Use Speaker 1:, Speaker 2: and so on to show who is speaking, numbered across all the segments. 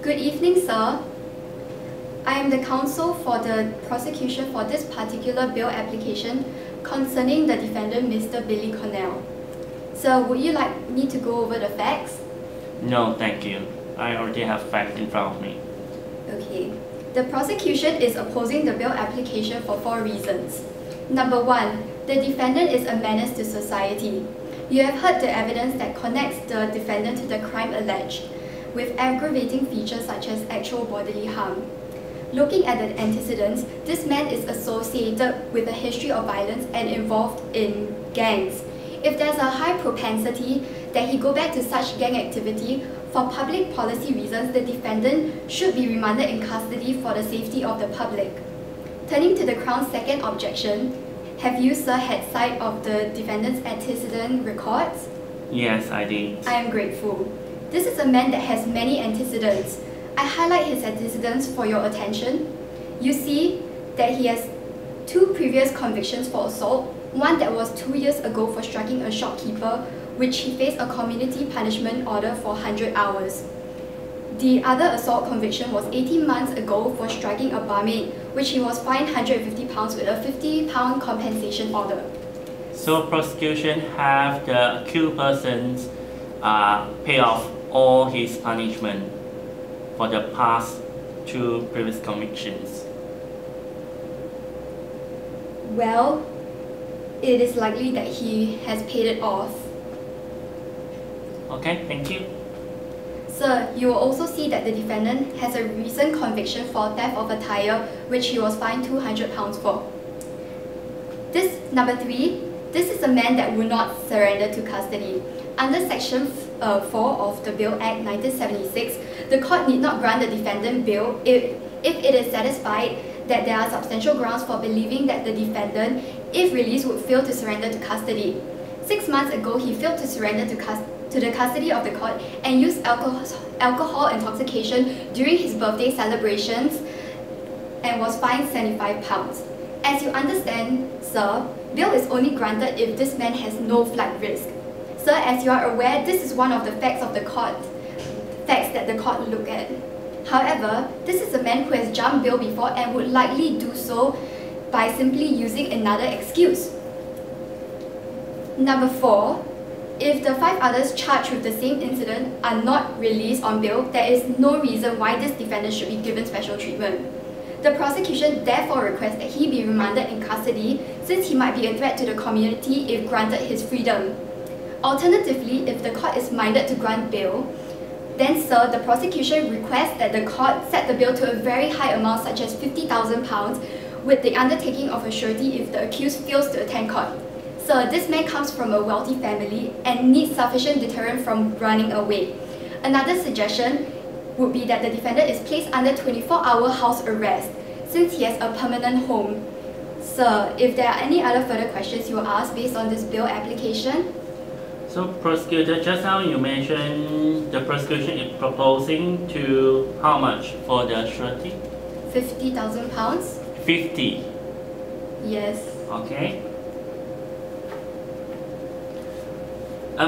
Speaker 1: Good evening, sir. I am the counsel for the prosecution for this particular bail application concerning the defendant, Mr. Billy Cornell. Sir, would you like me to go over the facts?
Speaker 2: No, thank you. I already have facts in front of me.
Speaker 1: Okay. The prosecution is opposing the bail application for 4 reasons. Number 1, the defendant is a menace to society. You have heard the evidence that connects the defendant to the crime alleged, with aggravating features such as actual bodily harm. Looking at the antecedents, this man is associated with a history of violence and involved in gangs. If there's a high propensity that he go back to such gang activity, for public policy reasons, the defendant should be remanded in custody for the safety of the public. Turning to the Crown's second objection, have you, sir, had sight of the defendant's antecedent records?
Speaker 2: Yes, I did.
Speaker 1: I am grateful. This is a man that has many antecedents. I highlight his antecedents for your attention. You see that he has 2 previous convictions for assault, one that was 2 years ago for striking a shopkeeper, which he faced a community punishment order for 100 hours. The other assault conviction was 18 months ago for striking a barmaid, which he was fined £150 with a £50 compensation order.
Speaker 2: So prosecution have the accused persons pay off all his punishment for the past 2 previous convictions.
Speaker 1: Well, it is likely that he has paid it off.
Speaker 2: Okay, thank you.
Speaker 1: Sir, you will also see that the defendant has a recent conviction for theft of a tyre, which he was fined £200 for. Number 3, this is a man that will not surrender to custody. Under Section 4 of the Bail Act 1976, the court need not grant the defendant bail if it is satisfied that there are substantial grounds for believing that the defendant, if released, would fail to surrender to custody. 6 months ago, he failed to surrender to the custody of the court and used alcohol intoxication during his birthday celebrations and was fined £75. As you understand, sir, bail is only granted if this man has no flight risk. Sir, as you are aware, this is one of the facts that the court look at. However, this is a man who has jumped bail before and would likely do so by simply using another excuse. Number 4, if the 5 others charged with the same incident are not released on bail, there is no reason why this defendant should be given special treatment. The prosecution therefore requests that he be remanded in custody since he might be a threat to the community if granted his freedom. Alternatively, if the court is minded to grant bail, then, sir, the prosecution requests that the court set the bail to a very high amount such as £50,000 with the undertaking of a surety if the accused fails to attend court. Sir, this man comes from a wealthy family and needs sufficient deterrent from running away. Another suggestion would be that the defendant is placed under 24-hour house arrest since he has a permanent home. Sir, if there are any other further questions you will ask based on this bail application?
Speaker 2: So prosecutor, just now you mentioned the prosecution is proposing to how much for the surety?
Speaker 1: £50,000?
Speaker 2: 50.
Speaker 1: Yes.
Speaker 2: Okay.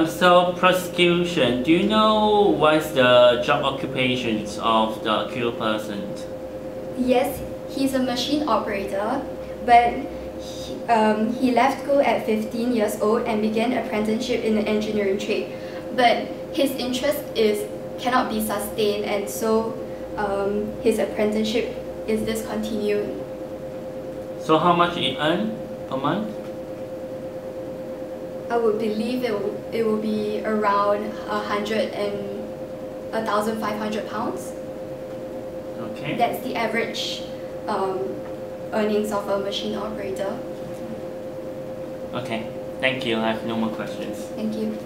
Speaker 2: So prosecution, do you know what's the job occupations of the accused person?
Speaker 1: Yes, he's a machine operator, but he left school at 15 years old and began apprenticeship in the engineering trade. But his interest cannot be sustained, and so his apprenticeship is discontinued. So
Speaker 2: how much he earn per month?
Speaker 1: I would believe it will be around £1,500.
Speaker 2: Okay.
Speaker 1: That's the average earnings of a machine operator.
Speaker 2: Okay, thank you. I have no more questions.
Speaker 1: Thank you.